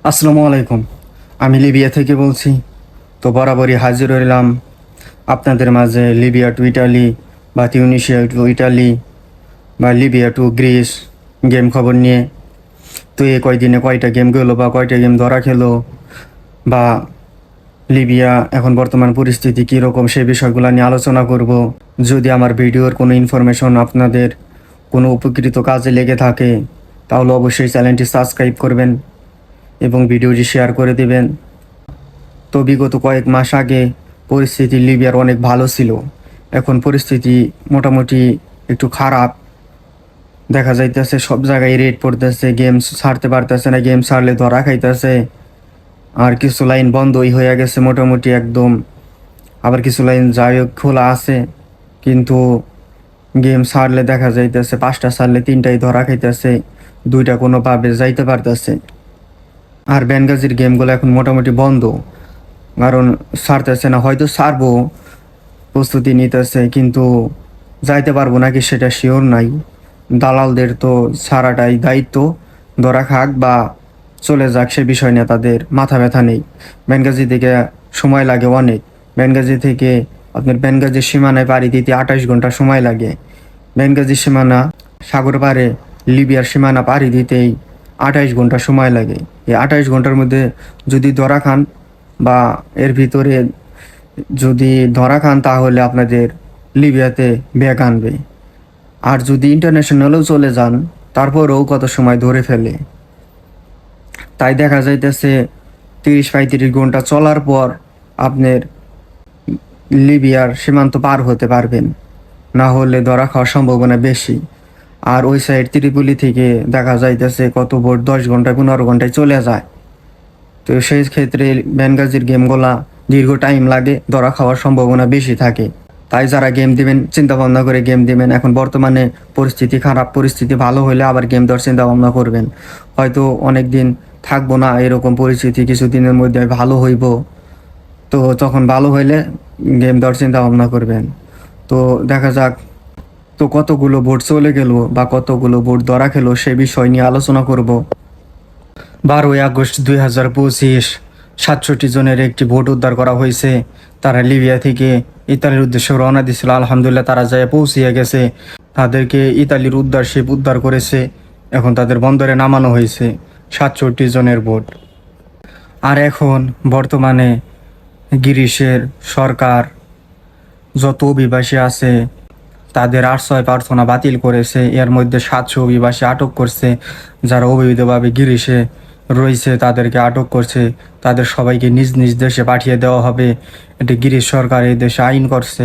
আসসালামু আলাইকুম। আমি লিবিয়া থেকে বলছি। তো বরাবরই হাজির হইলাম আপনাদের মাঝে লিবিয়া টু ইটালি বা তিউনিশিয়া টু ইটালি বা লিবিয়া টু গ্রিস গেম খবর নিয়ে। তো এই কয়দিনে কয়টা গেম গেলো বা কয়টা গেম ধরা খেলো বা লিবিয়া এখন বর্তমান পরিস্থিতি কীরকম সেই বিষয়গুলো নিয়ে আলোচনা করব। যদি আমার ভিডিওর কোনো ইনফরমেশন আপনাদের কোনো উপকৃত কাজে লেগে থাকে তাহলে অবশ্যই চ্যানেলটি সাবস্ক্রাইব করবেন এবং ভিডিওটি শেয়ার করে দেবেন। তো বিগত কয়েক মাস আগে পরিস্থিতি লিবিয়ার অনেক ভালো ছিল, এখন পরিস্থিতি মোটামুটি একটু খারাপ দেখা যাইতেছে। সব জায়গায় রেড পড়তেছে, গেম ছাড়তে পারতেছে না, গেম ছাড়লে ধরা খাইতেছে। আর কিছু লাইন বন্ধই হয়ে গেছে মোটামুটি একদম, আবার কিছু লাইন যাই হোক খোলা আছে, কিন্তু গেম ছাড়লে দেখা যাইতেছে 5টা ছাড়লে 3টাই ধরা খাইতেছে, 2টা কোনোভাবে যাইতে পারতেছে। আর ব্যানগাজির গেমগুলো এখন মোটামুটি বন্ধ, কারণ ছাড়তেছে না। হয়তো ছাড়বো, প্রস্তুতি নিতেছে, কিন্তু যাইতে পারবো নাকি সেটা শিওর নাই। দালালদের তো ছাড়াটাই দায়িত্ব, ধরা খাক বা চলে যাক সে বিষয় নিয়ে তাদের মাথা ব্যথা নেই। বেনগাজি থেকে সময় লাগে অনেক, বেনগাজি থেকে আপনার বেনগাজির সীমানায় পাড়ি দিতে 28 ঘন্টা সময় লাগে। বেনগাজির সীমানা সাগর পাড়ে লিবিয়ার সীমানা পাড়ি দিতেই 28 ঘন্টা সময় লাগে। এই 28 ঘন্টার মধ্যে যদি ধরা খান বা এর ভিতরে যদি ধরা খান তাহলে আপনাদের লিবিয়াতে ব্যাক আনবে। আর যদি ইন্টারন্যাশনালেও চলে যান তারপরেও কত সময় ধরে ফেলে। তাই দেখা যাইতেছে 30-35 ঘন্টা চলার পর আপনার লিবিয়ার সীমান্ত পার হতে পারবেন, না হলে ধরা খাওয়ার সম্ভাবনা বেশি। আর ওই সাইড ত্রিপুলি থেকে দেখা যাইতেছে কত বোট 10 ঘন্টায় 15 ঘন্টায় চলে যায়। তো সেই ক্ষেত্রে বেনগাজির গেমগুলা দীর্ঘ টাইম লাগে, ধরা খাওয়ার সম্ভাবনা বেশি থাকে। তাই যারা গেম দিবেন চিন্তা ভাবনা করে গেম দিবেন। এখন বর্তমানে পরিস্থিতি খারাপ, পরিস্থিতি ভালো হলে আবার গেম দেওয়ার চিন্তা ভাবনা করবেন। হয়তো অনেক দিন থাকবো না এরকম পরিস্থিতি, কিছুদিনের মধ্যে ভালো হইব, তো তখন ভালো হইলে গেম দেওয়ার চিন্তা ভাবনা করবেন। তো দেখা যাক তো কতগুলো ভোট চলে গেল বা কতগুলো ভোট ধরা খেলো সে বিষয় নিয়ে আলোচনা করব। 12ই আগস্ট 2025 67 জনের একটি ভোট উদ্ধার করা হয়েছে। তারা লিবিয়া থেকে ইতালির উদ্দেশ্যে রওনা দিয়েছিল। আলহামদুলিল্লাহ তারা যায় পৌঁছিয়ে গেছে। তাদেরকে ইতালির উদ্ধার শিপ উদ্ধার করেছে, এখন তাদের বন্দরে নামানো হয়েছে। 67 জনের ভোট। আর এখন বর্তমানে গ্রিসের সরকার যত অভিবাসী আছে তাদের আশ্রয় প্রার্থনা বাতিল করেছে। এর মধ্যে 700 অভিবাসী আটক করছে। যারা অবৈধভাবে গ্রিসে রয়েছে তাদেরকে আটক করছে, তাদের সবাইকে নিজ নিজ দেশে পাঠিয়ে দেওয়া হবে। এটি গ্রিস সরকার এই দেশে আইন করছে।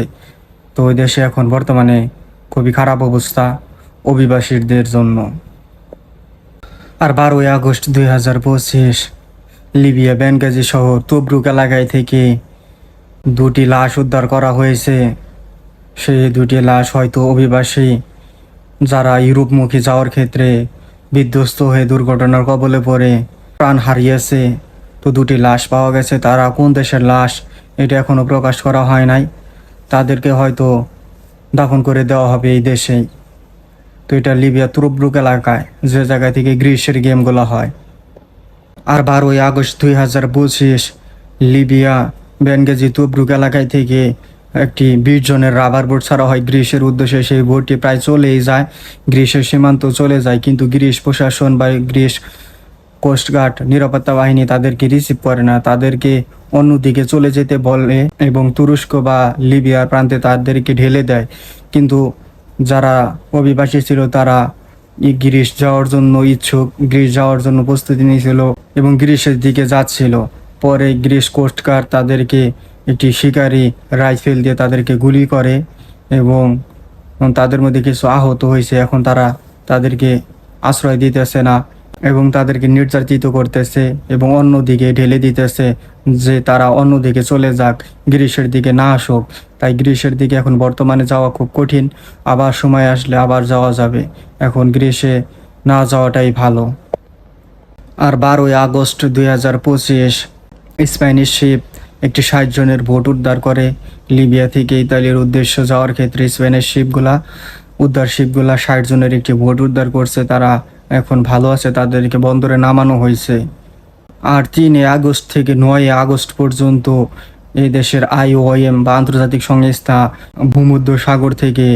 তো ওই দেশে এখন বর্তমানে খুবই খারাপ অবস্থা অভিবাসীদের জন্য। আর 12ই আগস্ট 2025 লিবিয়া বেনগাজি শহর তবরুক এলাকায় থেকে 2টি লাশ উদ্ধার করা হয়েছে। সেই 2টি লাশ হয়তো অভিবাসী যারা ইউরোপমুখী যাওয়ার ক্ষেত্রে বিধ্বস্ত হয়ে দুর্ঘটনার কবলে পড়ে প্রাণ হারিয়েছে। তো 2টি লাশ পাওয়া গেছে। তারা কোন দেশের লাশ এটা এখনও প্রকাশ করা হয় নাই। তাদেরকে হয়তো দাফন করে দেওয়া হবে এই দেশেই। তো এটা লিবিয়া তুরুব্রুক এলাকায়, যে জায়গা থেকে গ্রীষ্মের গেমগুলো হয়। আর 12ই আগস্ট 2025 লিবিয়া বেনগাজি তুবরুক এলাকায় থেকে একটি 20 জনের রাবার বোট ছাড়া হয় গ্রিসের উদ্দেশ্যে। সেই বোটটি প্রায় চলেই যায়, গ্রিসের সীমান্ত চলে যায়, কিন্তু গ্রিস প্রশাসন বা গ্রিস কোস্টগার্ড নিরাপত্তা বাহিনী তাদেরকে রিসিভ করে না। তাদেরকে অন্যদিকে চলে যেতে বলে এবং তুরস্ক বা লিবিয়ার প্রান্তে তাদেরকে ঢেলে দেয়। কিন্তু যারা অভিবাসী ছিল তারা গ্রিস যাওয়ার জন্য ইচ্ছুক, গ্রিস যাওয়ার জন্য প্রস্তুতি নিয়েছিল এবং গ্রিসের দিকে যাচ্ছিল। পরে গ্রিস কোস্টগার্ড তাদেরকে একটি শিকারী রাইফেল দিয়ে তাদেরকে গুলি করে এবং তাদের মধ্যে কিছু আহত হয়েছে। এখন তারা তাদেরকে আশ্রয় দিতেছে না এবং তাদেরকে নির্যাতিত করতেছে এবং অন্যদিকে ঢেলে দিতেছে যে তারা অন্যদিকে চলে যাক, গ্রিসের দিকে না আসুক। তাই গ্রিসের দিকে এখন বর্তমানে যাওয়া খুব কঠিন। আবার সময় আসলে আবার যাওয়া যাবে, এখন গ্রিসে না যাওয়াটাই ভালো। আর 12ই আগস্ট 2025 স্প্যানিশ শিপ একটি 60 জনের ভোট উদ্ধার করে লিবিয়া থেকে ইতালির উদ্দেশ্যে যাওয়ার ক্ষেত্রে। স্পেনের শিপগুলা উদ্ধার শিপগুলা 60 জনের একটি ভোট উদ্ধার করছে। তারা এখন ভালো আছে, তাদেরকে বন্দরে নামানো হয়েছে। আর 3 আগস্ট থেকে 9 আগস্ট পর্যন্ত এই দেশের IOM বা আন্তর্জাতিক সংস্থা ভূমধ্য সাগর থেকে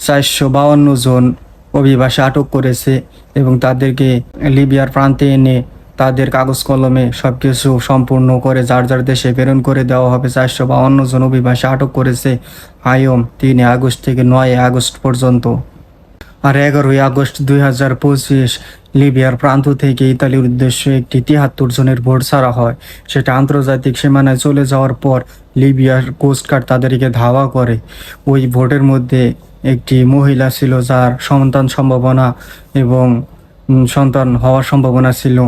452 জন অভিবাসী আটক করেছে এবং তাদেরকে লিবিয়ার প্রান্তে এনে তাদের কাগজ কলমে সব কিছু সম্পূর্ণ করে যার যার দেশে প্রেরণ করে দেওয়া হবে। 452 জন অভিবাসী আটক করেছে IOM 3 আগস্ট থেকে 9 আগস্ট পর্যন্ত। আর 11 আগস্ট 2025 লিবিয়ার প্রান্ত থেকে ইতালির উদ্দেশ্যে একটি 73 জনের ভোট ছাড়া হয়। সেটা আন্তর্জাতিক সীমানায় চলে যাওয়ার পর লিবিয়ার কোস্টগার্ড তাদেরকে ধাওয়া করে। ওই ভোটের মধ্যে একটি মহিলা ছিল যার সন্তান সম্ভাবনা এবং সন্তান হওয়ার সম্ভাবনা ছিল।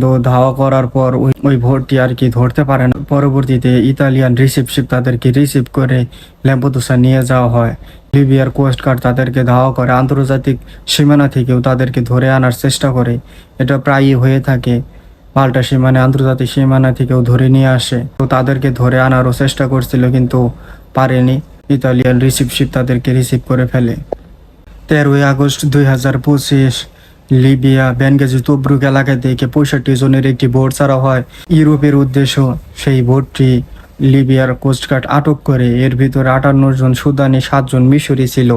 তো ধাওয়া করার পর ওই ভোটটি আর কি ধরতে পারে না। পরবর্তীতে ইতালিয়ান রিসিভশিপ তাদেরকে রিসিভ করে ল্যাম্পেদুসা নিয়ে যাওয়া হয়। লিবিয়ার কোস্টগার্ড তাদেরকে ধাওয়া করে, আন্তর্জাতিক সীমানা থেকেও তাদেরকে ধরে আনার চেষ্টা করে। এটা প্রায়ই হয়ে থাকে, পাল্টা সীমানা আন্তর্জাতিক সীমানা থেকেও ধরে নিয়ে আসে। তো তাদেরকে ধরে আনারও চেষ্টা করছিল কিন্তু পারেনি। ইতালিয়ান রিসিভশিপ তাদেরকে রিসিভ করে ফেলে। 13 আগস্ট 2025 লিবিয়া বেনগাজি তবরুক এলাকা থেকে 65 জনের একটি ভোট ছাড়া হয় ইউরোপের উদ্দেশ্য। সেই ভোটটি লিবিয়ার কোস্টগার্ড আটক করে। এর ভিতরে 58 জন সুদানি, 7 জন মিশরি ছিল।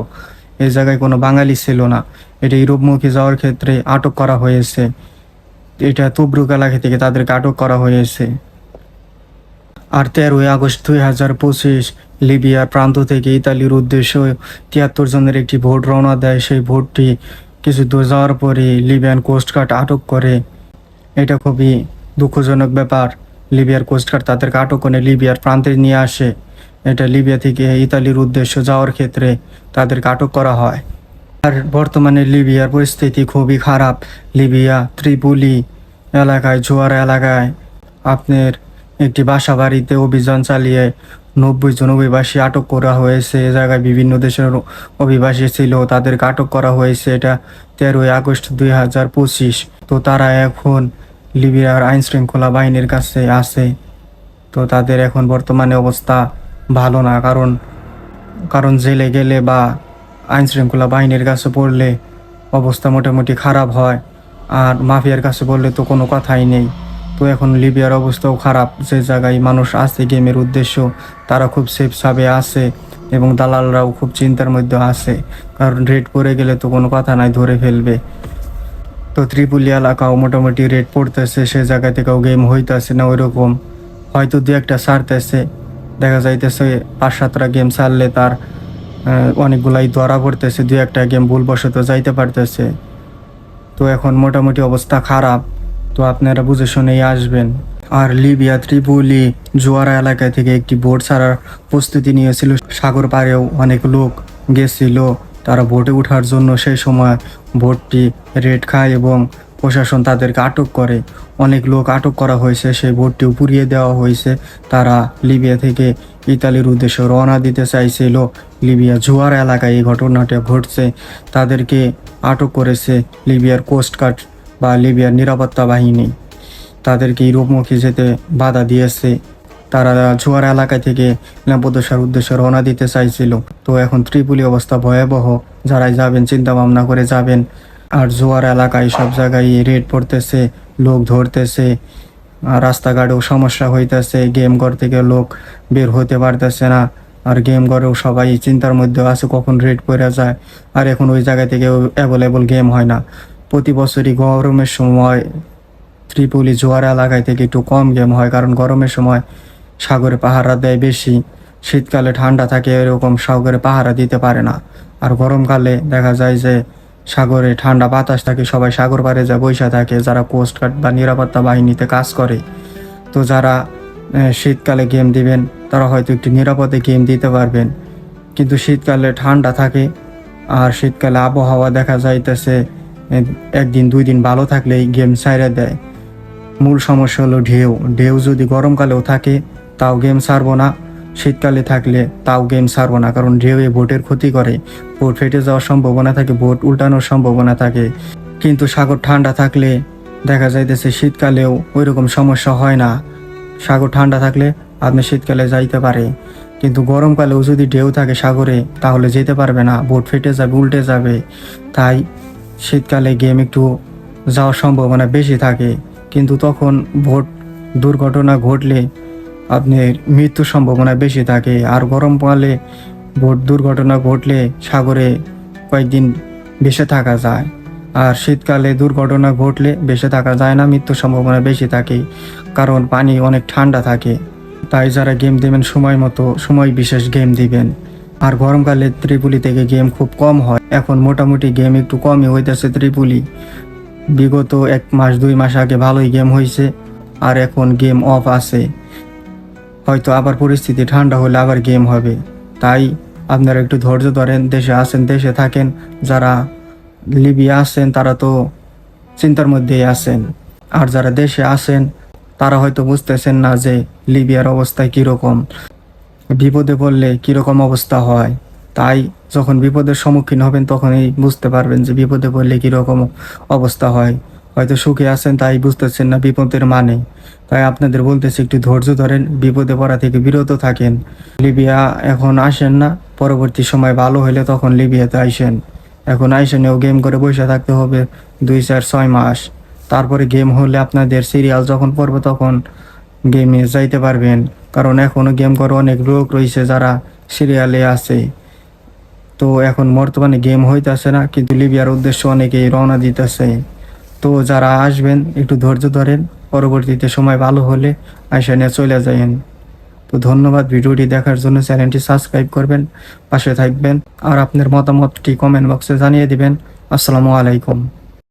এই জায়গায় কোনো বাঙালি ছিল না। এটা ইউরোপমুখী যাওয়ার ক্ষেত্রে আটক করা হয়েছে। এটা তবরুক এলাকা থেকে তাদেরকে আটক করা হয়েছে। আর 13 আগস্ট 2025 লিবিয়ার প্রান্ত থেকে ইতালির উদ্দেশ্যে 73 জনের একটি ভোট রওনা দেয়। সেই ভোটটি কিছু দূর যাওয়ার পরে লিবিয়ান কোস্টগার্ড আটক করে। এটা খুবই দুঃখজনক ব্যাপার। লিবিয়ার কোস্টগার্ড তাদেরকে আটক করে লিবিয়ার প্রান্তে নিয়ে আসে। এটা লিবিয়া থেকে ইতালির উদ্দেশ্যে যাওয়ার ক্ষেত্রে তাদেরকে আটক করা হয়। আর বর্তমানে লিবিয়ার পরিস্থিতি খুবই খারাপ। লিবিয়া ত্রিপোলি এলাকায়, জোয়ারা এলাকায় আপনার একটি বাসা বাড়িতে অভিযান চালিয়ে 90 জন অভিবাসী আটক করা হয়েছে। এ জায়গায় বিভিন্ন দেশের অভিবাসী ছিল, তাদেরকে আটক করা হয়েছে। এটা 13 আগস্ট 2025। তো তারা এখন লিবিয়ার আইন শৃঙ্খলা বাহিনীর কাছে আছে। তো তাদের এখন বর্তমানে অবস্থা ভালো না, কারণ জেলে গেলে বা আইন শৃঙ্খলা বাহিনীর কাছে পড়লে অবস্থা মোটামুটি খারাপ হয়। আর মাফিয়ার কাছে পড়লে তো কোনো কথাই নেই। তো এখন লিবিয়ার অবস্থাও খারাপ। যে জায়গায় মানুষ আছে গেমের উদ্দেশ্য, তারা খুব সেফ সাবে আছে এবং দালালরাও খুব চিন্তার মধ্যে আছে, কারণ রেড পড়ে গেলে তো কোনো কথা নাই, ধরে ফেলবে। তো ত্রিপুলি এলাকাও মোটামুটি রেড পড়তেছে, সে জায়গা থেকেও গেম হইতেছে না ওইরকম। হয়তো দু একটা ছাড়তেছে, দেখা যাইতেছে 5-7টা গেম ছাড়লে তার অনেকগুলাই ধরা পড়তেছে, দু একটা গেম ভুলবশত যাইতে পারতেছে। তো এখন মোটামুটি অবস্থা খারাপ। তো আপনারা বুঝে শুনেই আসবেন। আর লিবিয়া ত্রিপোলি জোয়ারা এলাকা থেকে একটি বোট ছাড়ার প্রস্তুতি নিয়েছিল। সাগর পাড়েও অনেক লোক গেছিল তারা বোটে ওঠার জন্য। সেই সময় বোটটি রেড খায় এবং প্রশাসন তাদেরকে আটক করে। অনেক লোক আটক করা হয়েছে, সেই বোটটিও পুড়িয়ে দেওয়া হয়েছে। তারা লিবিয়া থেকে ইতালির উদ্দেশ্যে রওনা দিতে চাইছিল। লিবিয়া জোয়ারা এলাকায় এই ঘটনাটা ঘটছে। তাদেরকে আটক করেছে লিবিয়ার কোস্টগার্ড বা লিবিয়ার নিরাপত্তা বাহিনী। তাদেরকে ইউরোপমুখী যেতে বাধা দিয়েছে। তারা জোয়ারা এলাকা থেকে ল্যাম্পেদুসার উদ্দেশ্যে রওনা দিতে চাইছিল। তো এখন ত্রিপোলি অবস্থা ভয়াবহ। যারাই যাবেন চিন্তা ভাবনা করে যাবেন। আর জোয়ারা এলাকায় সব জায়গায় রেড পড়তেছে, লোক ধরতেছে, রাস্তাঘাটেও সমস্যা হইতেছে। গেম ঘর থেকে লোক বের হতে পারতেছে না। আর গেম ঘরেও সবাই চিন্তার মধ্যে আছে কখন রেড পড়ে যায়। আর এখন ওই জায়গা থেকে অ্যাভেলেবল গেম হয় না। প্রতি বছরই গরমের সময় ত্রিপোলি জোয়ারা এলাকায় থেকে একটু কম গেম হয়, কারণ গরমের সময় সাগরে পাহারা দেয় বেশি। শীতকালে ঠান্ডা থাকে, এরকম সাগরে পাহারা দিতে পারে না। আর গরমকালে দেখা যায় যে সাগরে ঠান্ডা বাতাস থাকে, সবাই সাগর পাড়ে যা বৈশা থাকে, যারা কোস্টগার্ড বা নিরাপত্তা বাহিনীতে কাজ করে। তো যারা শীতকালে গেম দিবেন তারা হয়তো একটু নিরাপদে গেম দিতে পারবেন, কিন্তু শীতকালে ঠান্ডা থাকে। আর শীতকালে আবহাওয়া দেখা যাইতেছে একদিন 2 দিন ভালো থাকলেই গেম ছাইড়া দেয়। মূল সমস্যা হলো ঢেউ যদি গরমকালেও থাকে তাও গেম ছাড়বো না, শীতকালে থাকলে তাও গেম ছাড়বো না, কারণ ঢেউয়ে বোটের ক্ষতি করে। বোট ফেটে যাওয়ার সম্ভাবনা থাকে, বোট উল্টানোর সম্ভাবনা থাকে। কিন্তু সাগর ঠান্ডা থাকলে দেখা যাইতেছে শীতকালেও ওইরকম সমস্যা হয় না। সাগর ঠান্ডা থাকলে আপনি শীতকালে যাইতে পারে, কিন্তু গরমকালেও যদি ঢেউ থাকে সাগরে তাহলে যেতে পারবে না, বোট ফেটে যাবে, উল্টে যাবে। তাই শীতকালে গেম একটু যাওয়ার সম্ভাবনা বেশি থাকে। কিন্তু তখন ভোট দুর্ঘটনা ঘটলে আপনার মৃত্যুর সম্ভাবনা বেশি থাকে। আর গরমকালে ভোট দুর্ঘটনা ঘটলে সাগরে কয়েকদিন বেঁচে থাকা যায়, আর শীতকালে দুর্ঘটনা ঘটলে বেঁচে থাকা যায় না, মৃত্যুর সম্ভাবনা বেশি থাকে, কারণ পানি অনেক ঠান্ডা থাকে। তাই যারা গেম দেবেন সময় মতো সময় বিশেষ গেম দিবেন। আর গরমকালে ত্রিপুলি থেকে গেম খুব কম হয়, এখন মোটামুটি গেম একটু কমই হইতেছে ত্রিপুলি। বিগত 1 মাস 2 মাস আগে ভালোই গেম হয়েছে, আর এখন গেম অফ আছে। হয়তো আবার পরিস্থিতি ঠান্ডা হলে আবার গেম হবে। তাই আপনারা একটু ধৈর্য ধরেন, দেশে আছেন দেশে থাকেন। যারা লিবিয়া আছেন তারা তো চিন্তার মধ্যেই আছেন, আর যারা দেশে আছেন তারা হয়তো বুঝতেছেন না যে লিবিয়ার অবস্থায় কীরকম, বিপদে পড়লে কীরকম অবস্থা হয়। তাই যখন বিপদের সম্মুখীন হবেন তখনই বুঝতে পারবেন যে বিপদে পড়লে কীরকম অবস্থা হয়। হয়তো সুখে আছেন তাই বুঝতেছেন না বিপদের মানে। তাই আপনাদের বলতেছি একটু ধৈর্য ধরেন, বিপদে পড়া থেকে বিরত থাকেন। লিবিয়া এখন আসেন না, পরবর্তী সময় ভালো হলে তখন লিবিয়াতে আইসেন। এখন আইসেনেও গেম করে বসে থাকতে হবে 2 4 6 মাস। তারপরে গেম হলে আপনাদের সিরিয়াল যখন পড়বে তখন গেমে যাইতে পারবেন, কারণ এখনও গেম করে অনেক লোক রয়েছে যারা সিরিয়ালে আছে। তো এখন বর্তমানে গেম হইতেছে না, কিন্তু লিবিয়ার উদ্দেশ্যে অনেকেই রওনা দিতেছে। তো যারা আসবেন একটু ধৈর্য ধরেন, পরবর্তীতে সময় ভালো হলে আইসা নিয়ে চলে যাবেন। তো ধন্যবাদ ভিডিওটি দেখার জন্য। চ্যানেলটি সাবস্ক্রাইব করবেন, পাশে থাকবেন, আর আপনার মতামতটি কমেন্ট বক্সে জানিয়ে দিবেন। আসসালামু আলাইকুম।